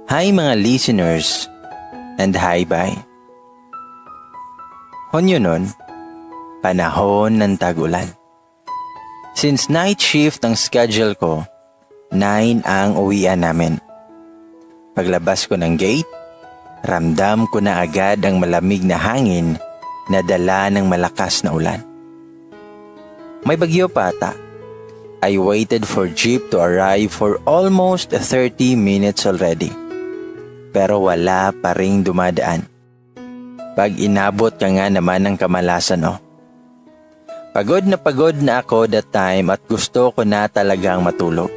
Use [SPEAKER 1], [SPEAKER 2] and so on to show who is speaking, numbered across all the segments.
[SPEAKER 1] Hi mga listeners, and hi bye. Honyo nun, panahon ng tag-ulan. Since night shift ang schedule ko, 9 ang uwian namin. Paglabas ko ng gate, ramdam ko na agad ang malamig na hangin na dala ng malakas na ulan. May bagyo pa ata. I waited for jeep to arrive for almost 30 minutes already. Pero wala pa ring dumadaan. Pag inabot ka nga naman ng kamalasan Pagod na ako that time at gusto ko na talagang matulog.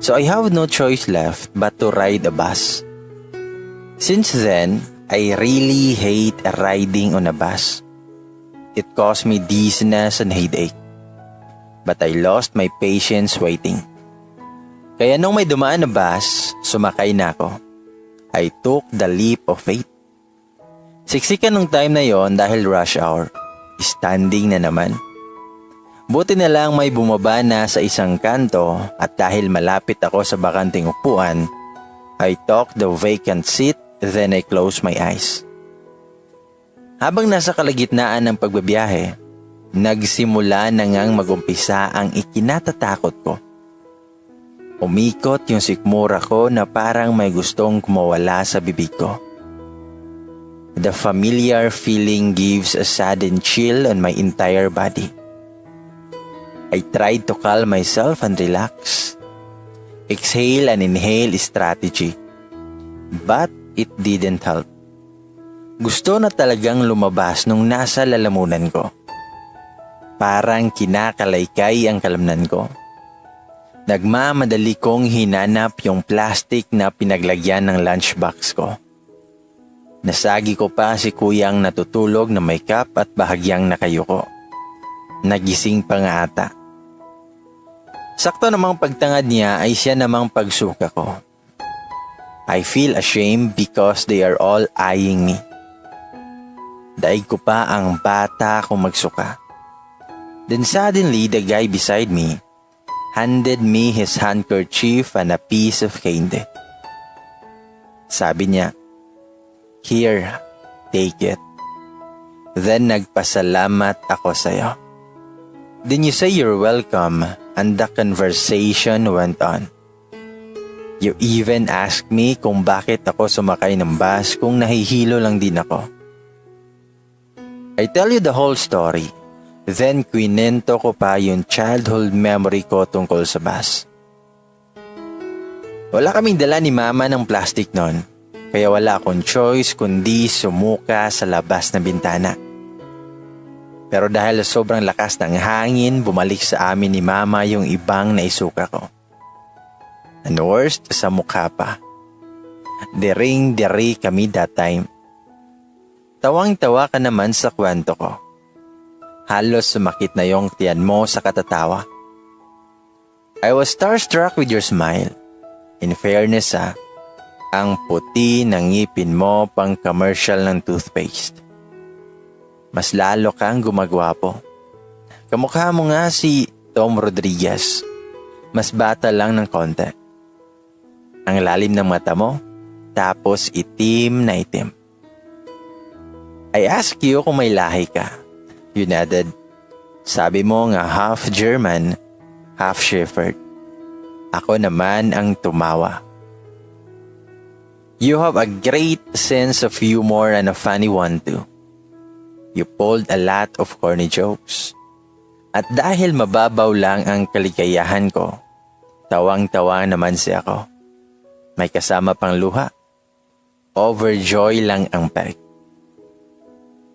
[SPEAKER 1] So I have no choice left but to ride a bus. Since then, I really hate riding on a bus. It caused me dizziness and headache. But I lost my patience waiting. Kaya nung may dumaan na bus, sumakay na ako. I took the leap of faith. Siksikan nung time na yon dahil rush hour. Standing na naman. Buti na lang may bumaba na sa isang kanto at dahil malapit ako sa bakanting upuan, I took the vacant seat then I closed my eyes. Habang nasa kalagitnaan ng pagbabiyahe, nagsimula na ngang magumpisa ang ikinatatakot ko. Umikot yung sikmura ko na parang may gustong kumawala sa bibig ko. The familiar feeling gives a sudden chill on my entire body. I tried to calm myself and relax. Exhale and inhale strategy. But it didn't help. Gusto na talagang lumabas nung nasa lalamunan ko. Parang kinakalaykay ang kalamnan ko. Nagmamadali kong hinanap yung plastic na pinaglagyan ng lunchbox ko. Nasagi ko pa si kuyang natutulog na may cup at bahagyang nakayuko. Nagising pa nga ata. Sakto namang pagtangad niya ay siya namang pagsuka ko. I feel ashamed because they are all eyeing me. Daig ko pa ang bata kung magsuka. Then suddenly, the guy beside me handed me his handkerchief and a piece of candy. Sabi niya, "Here, take it." Then nagpasalamat ako sa'yo. Then you say you're welcome and the conversation went on. You even asked me kung bakit ako sumakay ng bus kung nahihilo lang din ako. I tell you the whole story. Then kwinento ko pa yung childhood memory ko tungkol sa bus. Wala kaming dala ni mama ng plastic noon, kaya wala akong choice kundi sumuka sa labas ng bintana. Pero dahil sobrang lakas ng hangin, bumalik sa amin ni mama yung ibang naisuka ko. And worst, sa mukha pa. Dering-deri kami that time. Tawang-tawa ka naman sa kwento ko. Halos sumakit na yung tiyan mo sa katatawa. I was starstruck with your smile. In fairness ang puti ng ngipin mo pang commercial ng toothpaste. Mas lalo kang gumagwapo. Kamukha mo nga si Tom Rodriguez. Mas bata lang ng konti. Ang lalim ng mata mo, tapos itim na itim. I asked you kung may lahi ka. You nodded. Sabi mo nga half German, half Shepherd. Ako naman ang tumawa. You have a great sense of humor and a funny one too. You pulled a lot of corny jokes. At dahil mababaw lang ang kaligayahan ko, tawang-tawa naman si ako. May kasama pang luha. Overjoy lang ang peg.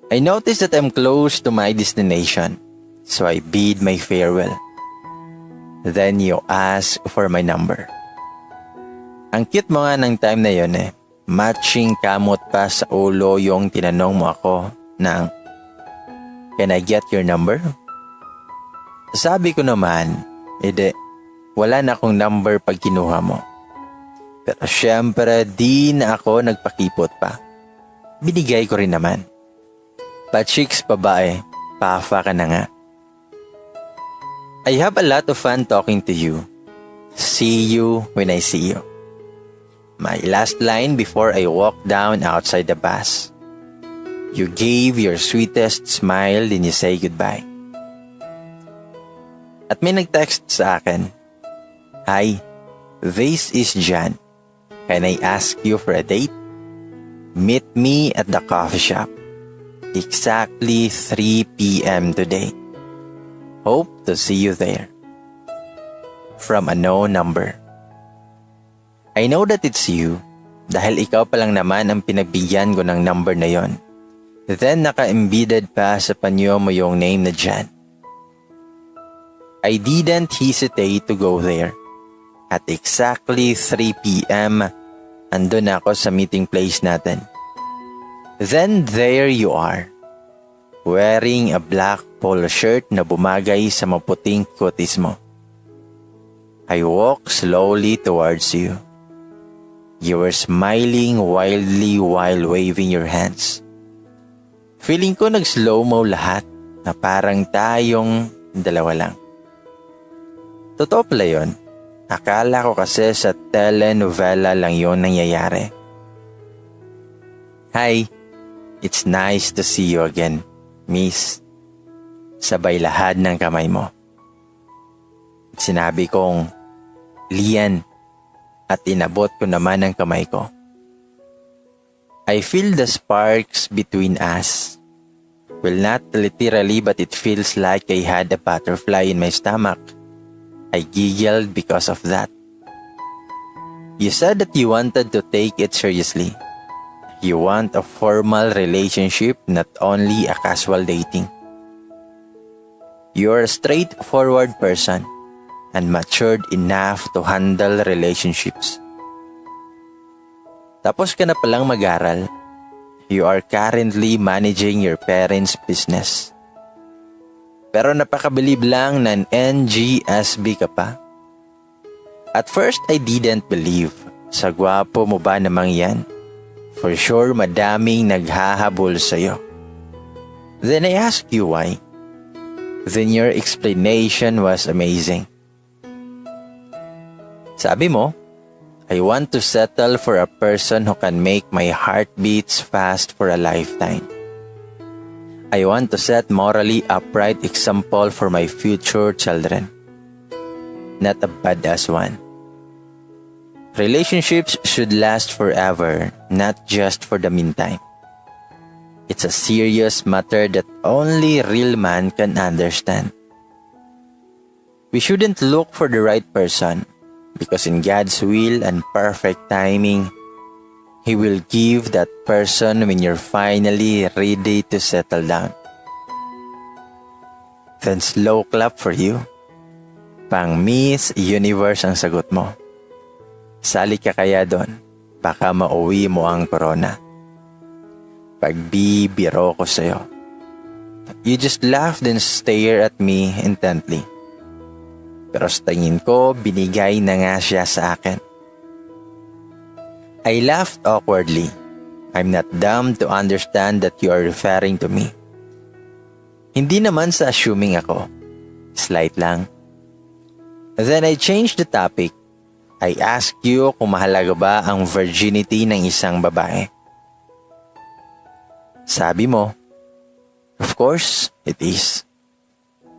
[SPEAKER 1] I noticed that I'm close to my destination, so I bid my farewell. Then you ask for my number. Ang cute mo nga ng time na yon Matching kamot pa sa ulo yung tinanong mo ako ng, "Can I get your number?" Sabi ko naman, wala na akong number pag kinuha mo. Pero syempre di na ako nagpakipot pa. Binigay ko rin naman. Pa-chicks babae, pafa ka na nga. I have a lot of fun talking to you. See you when I see you. my last line before I walked down outside the bus. You gave your sweetest smile, then you say goodbye. At may nag-text sa akin, "Hi, this is Jan. Can I ask you for a date? Meet me at the coffee shop. Exactly 3 p.m. today. Hope to see you there." From a known number. I know that it's you dahil ikaw pa lang naman ang pinagbigyan ko ng number na yon. Then naka-embedded pa sa panyo mo yung name na Jan. I didn't hesitate to go there. At exactly 3 p.m., andun ako sa meeting place natin. Then there you are, wearing a black polo shirt na bumagay sa maputing kutis mo. I walk slowly towards you. You were smiling wildly while waving your hands. Feeling ko nag-slow-mo lahat na parang tayong dalawa lang. Totoo pala yun. Akala ko kasi sa telenovela lang yun nangyayari. Hi, it's nice to see you again, miss. Sabay lahad ng kamay mo. Sinabi kong, Lian, at inabot ko naman ang kamay ko. I feel the sparks between us. Well, not literally, but it feels like I had a butterfly in my stomach. I giggled because of that. You said that you wanted to take it seriously. You want a formal relationship, not only a casual dating. You're a straightforward person and matured enough to handle relationships. Tapos ka na palang mag-aral. You are currently managing your parents' business. Pero napakabilib lang na NGSB ka pa. At first, I didn't believe. Sa gwapo mo ba namang yan? For sure, madaming naghahabol sa'yo. Then I asked you why. Then your explanation was amazing. Sabi mo, I want to settle for a person who can make my heart beats fast for a lifetime. I want to set morally upright example for my future children. Not a badass one. Relationships should last forever, not just for the meantime. It's a serious matter that only real man can understand. We shouldn't look for the right person because in God's will and perfect timing, He will give that person when you're finally ready to settle down. Then slow clap for you. Pang Miss Universe ang sagot mo. Sali ka kaya doon, baka mauwi mo ang corona. Pagbibiro ko sa'yo. You just laughed and stared at me intently. Pero sa tingin ko, binigay na nga siya sa akin. I laughed awkwardly. I'm not dumb to understand that you are referring to me. Hindi naman sa assuming ako. Slight lang. Then I changed the topic. I asked you kung mahalaga ba ang virginity ng isang babae. Sabi mo, of course, it is.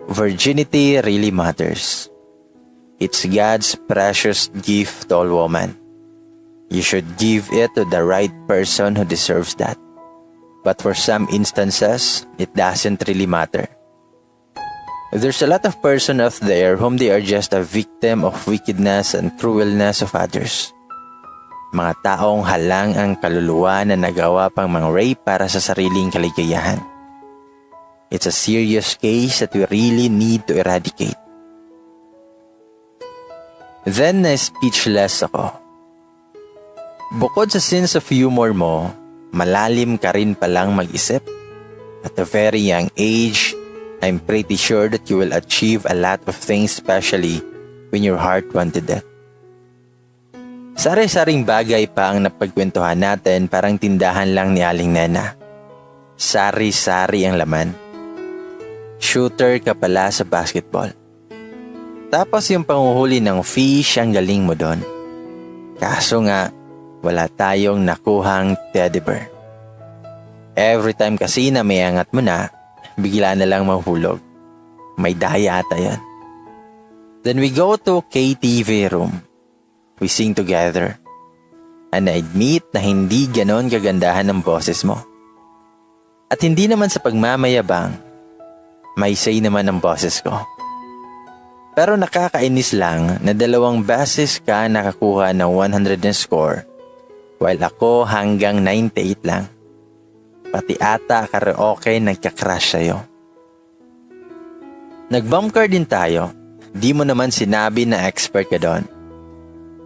[SPEAKER 1] Virginity really matters. It's God's precious gift to all women. You should give it to the right person who deserves that. But for some instances, it doesn't really matter. There's a lot of person out there whom they are just a victim of wickedness and cruelness of others. Mga taong halang ang kaluluwa na nagawa pang mga rape para sa sariling kaligayahan. It's a serious case that we really need to eradicate. Then na-speechless ako. Bukod sa sense of humor mo, malalim ka rin palang mag-isip. At a very young age, I'm pretty sure that you will achieve a lot of things, especially when your heart wanted it. Sari-saring bagay pa ang napagkwentuhan natin, parang tindahan lang ni Aling Nena. Sari-sari ang laman. Shooter ka pala sa basketball. Tapos yung panguhuli ng fish, ang galing mo doon. Kaso nga, wala tayong nakuhang teddy bear. Every time kasi na may angat mo na, bigla na lang mahulog. May daya ata yan. Then we go to KTV room. We sing together. And I admit na hindi ganon kagandahan ng boses mo. At hindi naman sa pagmamayabang, may say naman ang boses ko. Pero nakakainis lang na 2 beses ka nakakuha ng 100 na score while ako hanggang 98 lang. Pati ata karaoke nagka-crush sa'yo. Nag-bump car din tayo. Di mo naman sinabi na expert ka doon.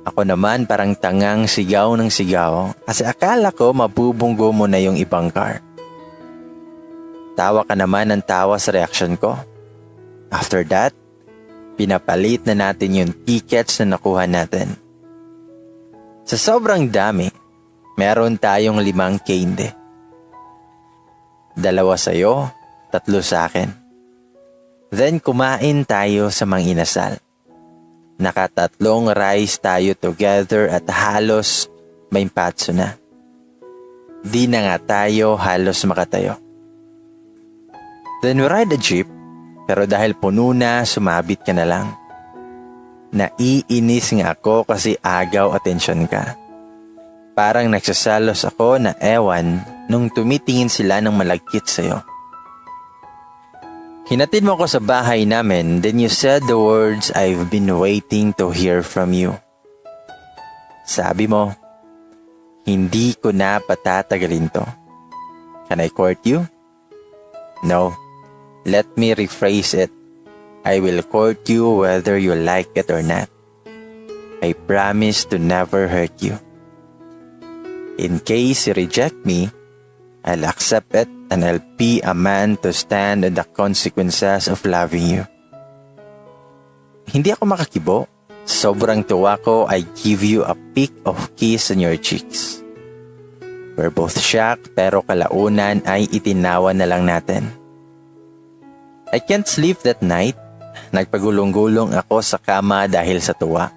[SPEAKER 1] Ako naman parang tangang sigaw ng sigaw kasi akala ko mabubunggo mo na yung ibang car. Tawa ka naman ng tawa sa reaction ko. After that, pinapalit na natin yung tickets na nakuha natin. Sa sobrang dami, meron tayong 5 candy. 2 sa'yo, 3 sa akin. Then kumain tayo sa Mang Inasal. Nakatatlong rice tayo together at halos may patso na. Di na nga tayo halos makatayo. Then we ride a jeep, pero dahil puno na, sumabit ka na lang. Naiinis nga ako kasi agaw atensyon ka. Parang nagsasalos ako na ewan nung tumitingin sila ng malagkit sa'yo. Hinatid mo ko sa bahay namin, then you said the words I've been waiting to hear from you. Sabi mo, hindi ko na patatagalin to. Can I court you? No. Let me rephrase it. I will court you whether you like it or not. I promise to never hurt you. In case you reject me, I'll accept it and I'll be a man to stand on the consequences of loving you. Hindi ako makakibo. Sobrang tuwa ko, I give you a peek of kiss on your cheeks. We're both shocked pero kalaunan ay itinawa na lang natin. I can't sleep that night. Nagpagulong-gulong ako sa kama dahil sa tuwa,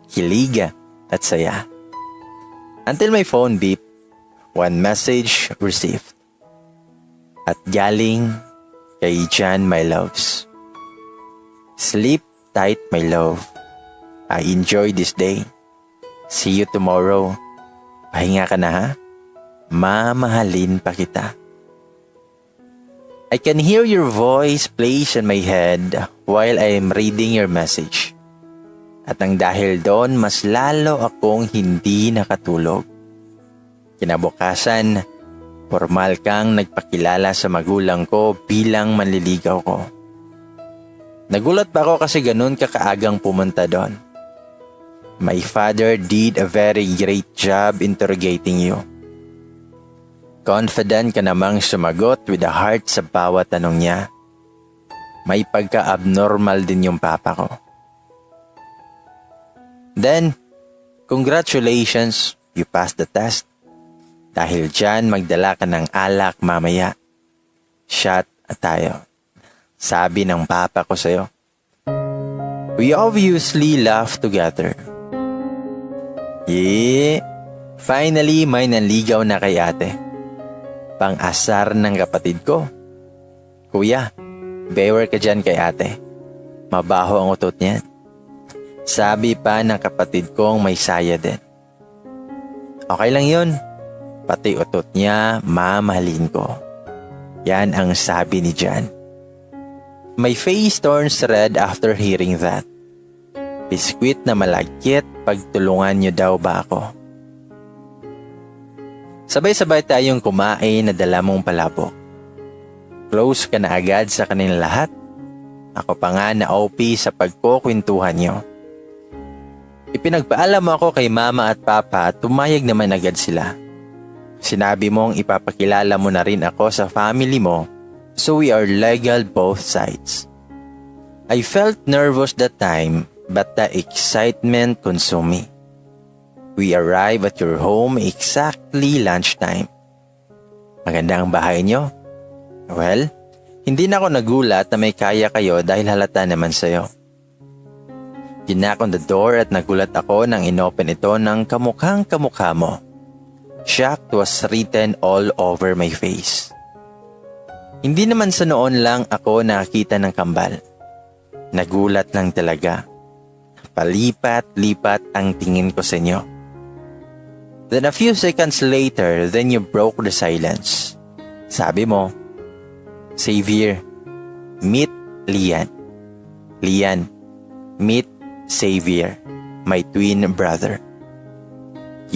[SPEAKER 1] hiliga at saya. Until my phone beep, 1 message received. At galing kay Jan, my loves. Sleep tight, my love. I enjoy this day. See you tomorrow. Pahinga ka na ha? Mamahalin pa kita. I can hear your voice plays in my head while I am reading your message. At nang dahil doon, mas lalo akong hindi nakatulog. Kinabukasan, formal kang nagpakilala sa magulang ko bilang manliligaw ko. Nagulat pa ako kasi ganun ka kaagang pumunta doon. My father did a very great job interrogating you. Confident ka namang sumagot with a heart sa bawat tanong niya. May pagka-abnormal din yung papa ko. Then, congratulations, you passed the test. Dahil dyan, magdala ka ng alak mamaya. Shot at tayo. Sabi ng papa ko sa'yo. We obviously laugh together. Yeah, finally may nanligaw na kay ate. Pang-asar ng kapatid ko. Kuya, beware ka dyan kay ate. Mabaho ang utot niyan. Sabi pa ng kapatid kong may saya din. Okay lang yun. Pati utot niya, mamahalin ko. Yan ang sabi ni Jan. My face turns red after hearing that. Biskwit na malagkit, pagtulungan niyo daw ba ako? Sabay-sabay tayong kumain na dala mong palabok. Close ka na agad sa kanilang lahat. Ako pa nga na OP sa pagkukwentuhan niyo. Ipinagpaalam mo ako kay mama at papa at tumayag naman agad sila. Sinabi mong ipapakilala mo na rin ako sa family mo, so we are legal both sides. I felt nervous that time, but the excitement consumed me. We arrive at your home exactly lunchtime. Maganda ang bahay niyo? Well, hindi na ako nagulat na may kaya kayo dahil halata naman sa'yo. Knock on the door at nagulat ako nang inopen ito ng kamukhang kamukha mo. Shocked was written all over my face. Hindi naman sa noon lang ako nakakita ng kambal. Nagulat lang talaga. Palipat-lipat ang tingin ko sa inyo. Then a few seconds later, then you broke the silence. Sabi mo, Xavier, meet Lian. Lian, meet Xavier, my twin brother.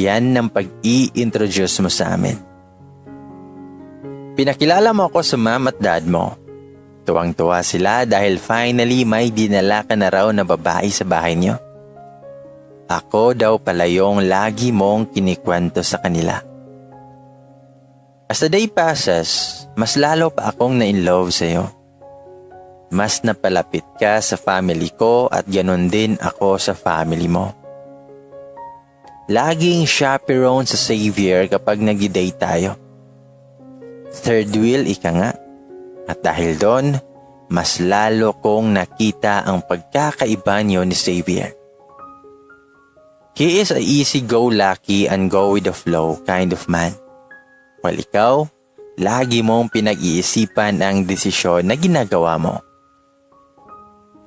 [SPEAKER 1] Yan ang pag-i-introduce mo sa amin. Pinakilala mo ako sa mom at dad mo. Tuwang-tuwa sila dahil finally may dinala ka na raw na babae sa bahay niyo. Ako daw pala yung lagi mong kinikwento sa kanila. As the day passes, mas lalo pa akong na-in-love sa'yo. Mas napalapit ka sa family ko at ganun din ako sa family mo. Laging chaperone sa Xavier kapag nag-date tayo. Third wheel ika nga. At dahil doon, mas lalo kong nakita ang pagkakaiba niyo ni Xavier. He is a easy-go-lucky and go-with-the-flow kind of man. While ikaw, lagi mong pinag-iisipan ang desisyon na ginagawa mo.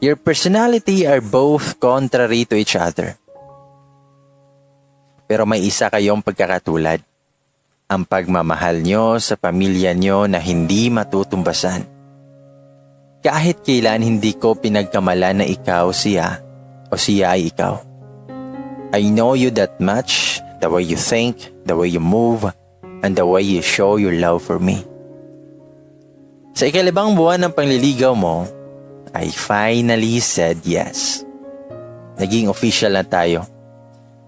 [SPEAKER 1] Your personality are both contrary to each other. Pero may isa kayong pagkakatulad. Ang pagmamahal nyo sa pamilya nyo na hindi matutumbasan. Kahit kailan hindi ko pinagkamalan na ikaw siya o siya ay ikaw. I know you that much, the way you think, the way you move, and the way you show your love for me. Sa ikalibang buwan ng panliligaw mo, I finally said yes. Naging official na tayo.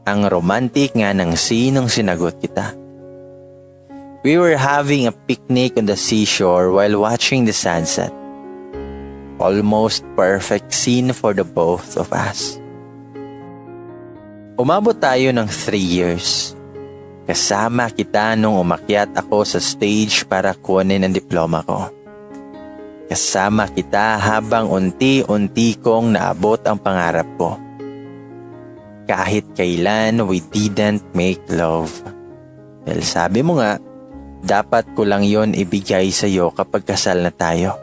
[SPEAKER 1] Ang romantic nga ng sinong sinagot kita. We were having a picnic on the seashore while watching the sunset. Almost perfect scene for the both of us. Umabot tayo ng 3 years. Kasama kita nung umakyat ako sa stage para kunin ang diploma ko. Kasama kita habang unti-unti kong naabot ang pangarap ko. Kahit kailan we didn't make love. Well, sabi mo nga, dapat ko lang yon ibigay sa iyo kapag kasal na tayo.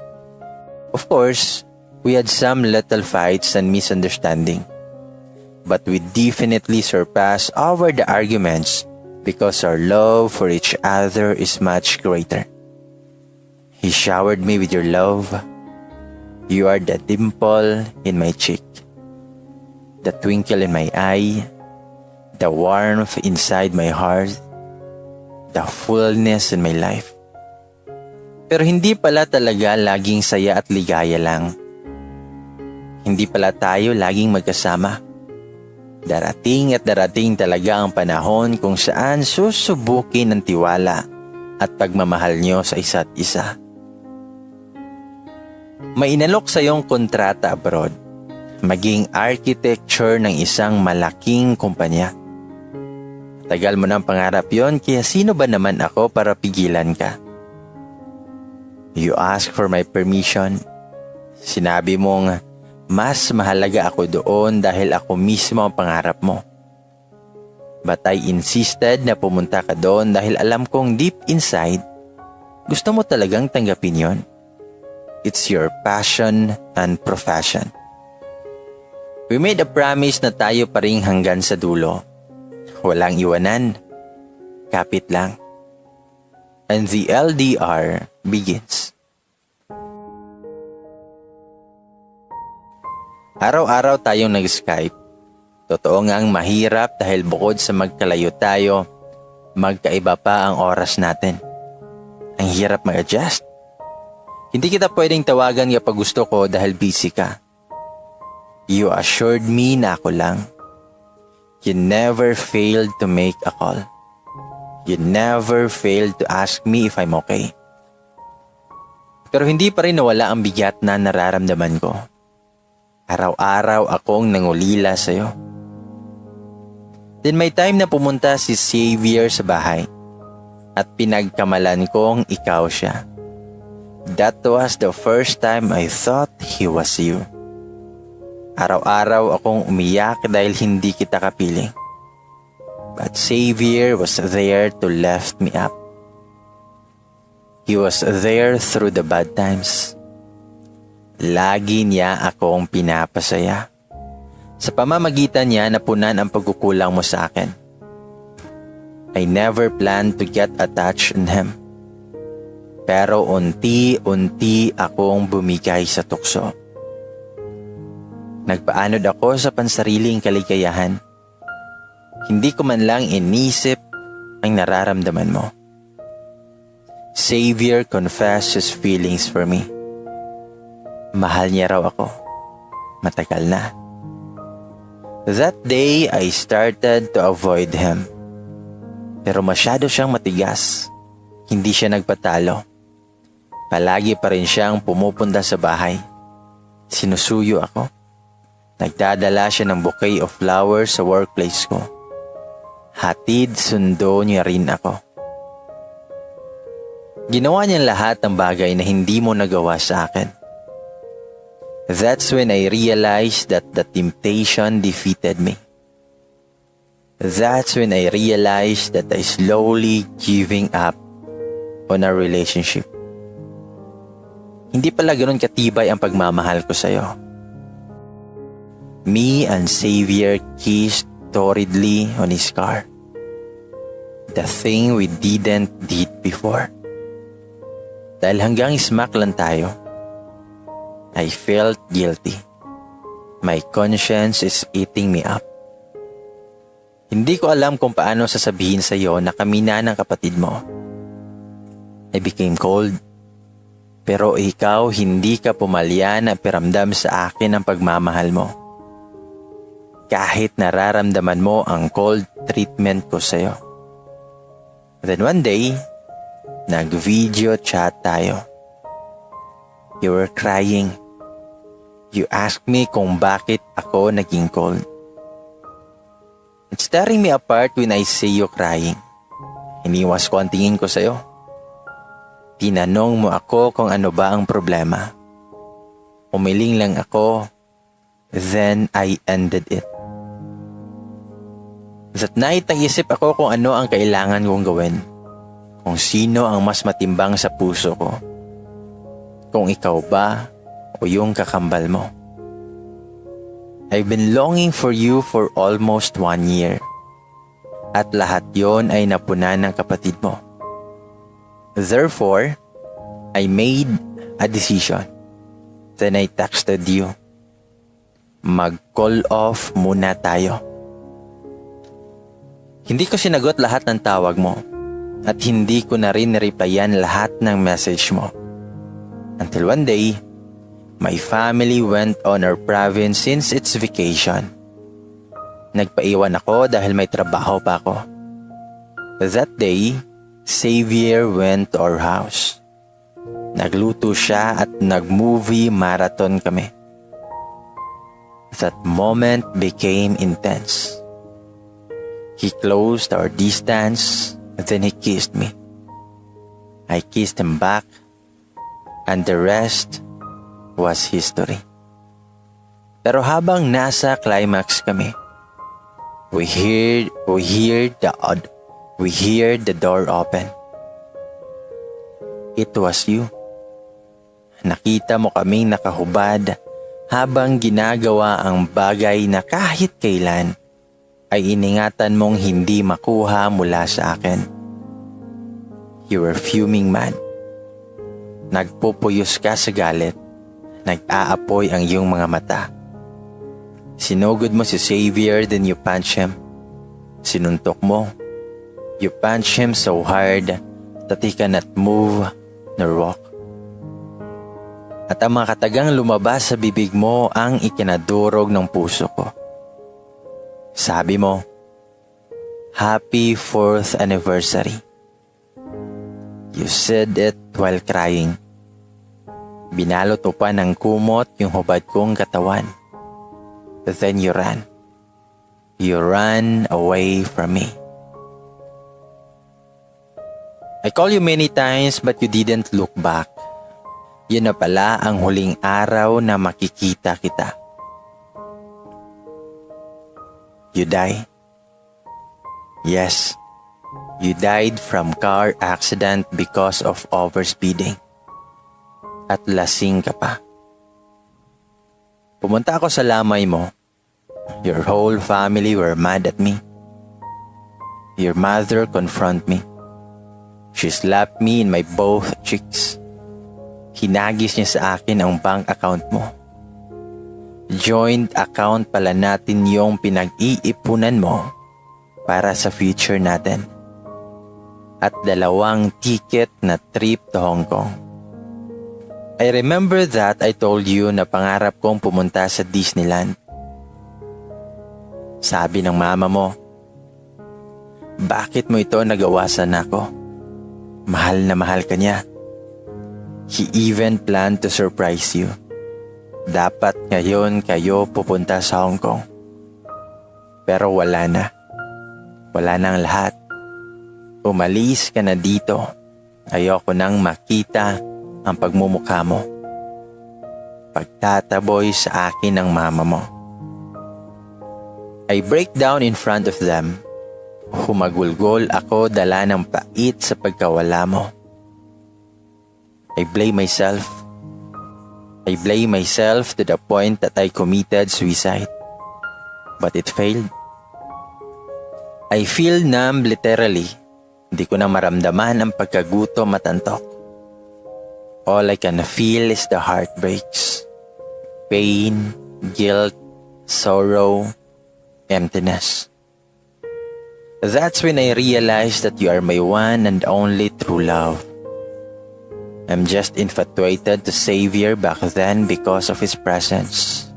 [SPEAKER 1] Of course, we had some little fights and misunderstanding. But we definitely surpassed over the arguments because our love for each other is much greater. He showered me with your love. You are the dimple in my cheek, the twinkle in my eye, the warmth inside my heart, the fullness in my life. Pero hindi pala talaga laging saya at ligaya lang. Hindi pala tayo laging magkasama. Darating at darating talaga ang panahon kung saan susubukin ang tiwala at pagmamahal nyo sa isa't isa. May inalok sa iyong kontrata abroad, maging architecture ng isang malaking kumpanya. Tagal mo ng pangarap yon, kaya sino ba naman ako para pigilan ka? You ask for my permission. Sinabi mong mas mahalaga ako doon dahil ako mismo ang pangarap mo. But I insisted na pumunta ka doon dahil alam kong deep inside, gusto mo talagang tanggapin yon. It's your passion and profession. We made a promise na tayo pa rin hanggang sa dulo. Walang iwanan. Kapit lang. And the LDR begins. Araw-araw tayong nag-Skype. Totoo ngang mahirap dahil bukod sa magkalayo tayo, magkaiba pa ang oras natin. Ang hirap mag-adjust. Hindi kita pwedeng tawagan kapag gusto ko dahil busy ka. You assured me na ako lang. You never failed to make a call. You never failed to ask me if I'm okay. Pero hindi pa rin nawala ang bigat na nararamdaman ko. Araw-araw akong nangulila sa'yo. Then may time na pumunta si Xavier sa bahay at pinagkamalan kong ikaw siya. That was the first time I thought he was you. Araw-araw akong umiyak dahil hindi kita kapiling. But Savior was there to lift me up. He was there through the bad times. Lagi niya akong pinapasaya. Sa pamamagitan niya, napunan ang pagkukulang mo sa akin. I never planned to get attached in Him. Pero unti-unti akong bumigay sa tukso. Nagpaanod ako sa pansariling kaligayahan. Hindi ko man lang inisip ang nararamdaman mo. Savior confessed His feelings for me. Mahal niya raw ako. Matagal na. That day, I started to avoid Him. Pero masyado siyang matigas. Hindi siya nagpatalo. Palagi pa rin siyang pumupunta sa bahay. Sinusuyo ako. Nagdadala siya ng bouquet of flowers sa workplace ko. Hatid sundo niya rin ako. Ginawa niya lahat ng bagay na hindi mo nagawa sa akin. That's when I realized that the temptation defeated me. That's when I realized that I slowly giving up on our relationship. Hindi pala ganun katibay ang pagmamahal ko sa'yo. Me and Savior kissed torridly on his car. The thing we didn't did before. Dahil hanggang smack lang tayo, I felt guilty. My conscience is eating me up. Hindi ko alam kung paano sasabihin sa iyo na kami na ng kapatid mo. I became cold. Pero ikaw hindi ka pumalya na piramdam sa akin ang pagmamahal mo. Kahit nararamdaman mo ang cold treatment ko sa iyo. Then one day, nag-video chat tayo. You were crying. You asked me kung bakit ako naging cold. It's tearing me apart when I see you crying. Iniwas ko ang tingin ko sa'yo. Tinanong mo ako kung ano ba ang problema. Umiling lang ako, then I ended it. That night, nag-isip ako kung ano ang kailangan kong gawin. Kung sino ang mas matimbang sa puso ko. Kung ikaw ba o yung kakambal mo. I've been longing for you for almost 1 year. At lahat yon ay napunan ng kapatid mo. Therefore, I made a decision. Then I texted you. Mag-call off muna tayo. Hindi ko sinagot lahat ng tawag mo. At hindi ko na rin replyan lahat ng message mo. Until one day, my family went on our province since it's vacation. Nagpaiwan ako dahil may trabaho pa ako. That day, Savior went to our house. Nagluto siya at nag-movie marathon kami. That moment became intense. He closed our distance, and then he kissed me. I kissed him back, and the rest was history. Pero habang nasa climax kami, we hear the door open. It was you. Nakita mo kaming nakahubad habang ginagawa ang bagay na kahit kailan ay iningatan mong hindi makuha mula sa akin. You were fuming mad. Nagpupuyos ka sa galit. Nag-aapoy ang iyong mga mata. Sinugod mo si Savior, then you punch him. Sinuntok mo. You punch him so hard that he cannot move nor walk. At ang mga katagang lumabas sa bibig mo ang ikinadurog ng puso ko. Sabi mo, Happy 4th anniversary. You said it while crying. Binalot mo pa ng kumot yung hubad kong katawan. Then you ran. You ran away from me. I call you many times but you didn't look back. Yun na pala ang huling araw na makikita kita. you die. Yes, you died from car accident because of overspeeding. At lasing ka pa. Pumunta ako sa lamay mo. Your whole family were mad at me. Your mother confronted me. She slapped me in my both cheeks. Hinagis niya sa akin ang bank account mo. Joint account pala natin yung pinag-iipunan mo para sa future natin. At 2 ticket na trip to Hong Kong. I remember that I told you na pangarap kong pumunta sa Disneyland. Sabi ng mama mo, bakit mo ito nagawasan ako? Mahal na mahal ka niya. He even planned to surprise you. Dapat ngayon kayo pupunta sa Hong Kong. Pero wala na. Wala nang lahat. Umalis ka na dito. Ayoko nang makita ang pagmumukha mo. Pagtataboy sa akin ng mama mo. I break down in front of them. Humagulgol ako dala ng pait sa pagkawala mo. I blame myself. I blame myself to the point that I committed suicide. But it failed. I feel numb literally. Hindi ko na maramdaman ang pagkagutom at antok. All I can feel is the heartbreaks, pain, guilt, sorrow, emptiness. That's when I realized that you are my one and only true love. I'm just infatuated to Xavier back then because of his presence.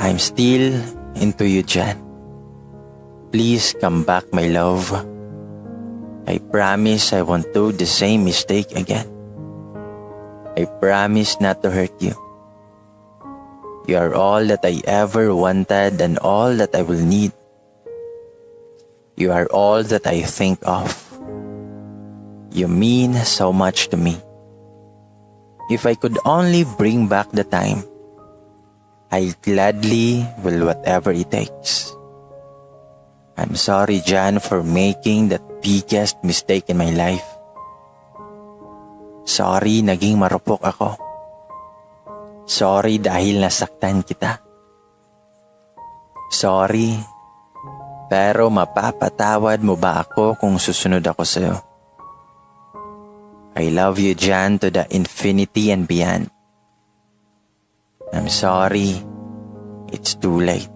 [SPEAKER 1] I'm still into you, Jan. Please come back, my love. I promise I won't do the same mistake again. I promise not to hurt you. You are all that I ever wanted and all that I will need. You are all that I think of. You mean so much to me. If I could only bring back the time, I gladly will whatever it takes. I'm sorry, Jan, for making the biggest mistake in my life. Sorry, naging marupok ako. Sorry dahil nasaktan kita. Sorry, pero mapapatawad mo ba ako kung susunod ako sa'yo? I love you, Jan, to the infinity and beyond. I'm sorry, it's too late.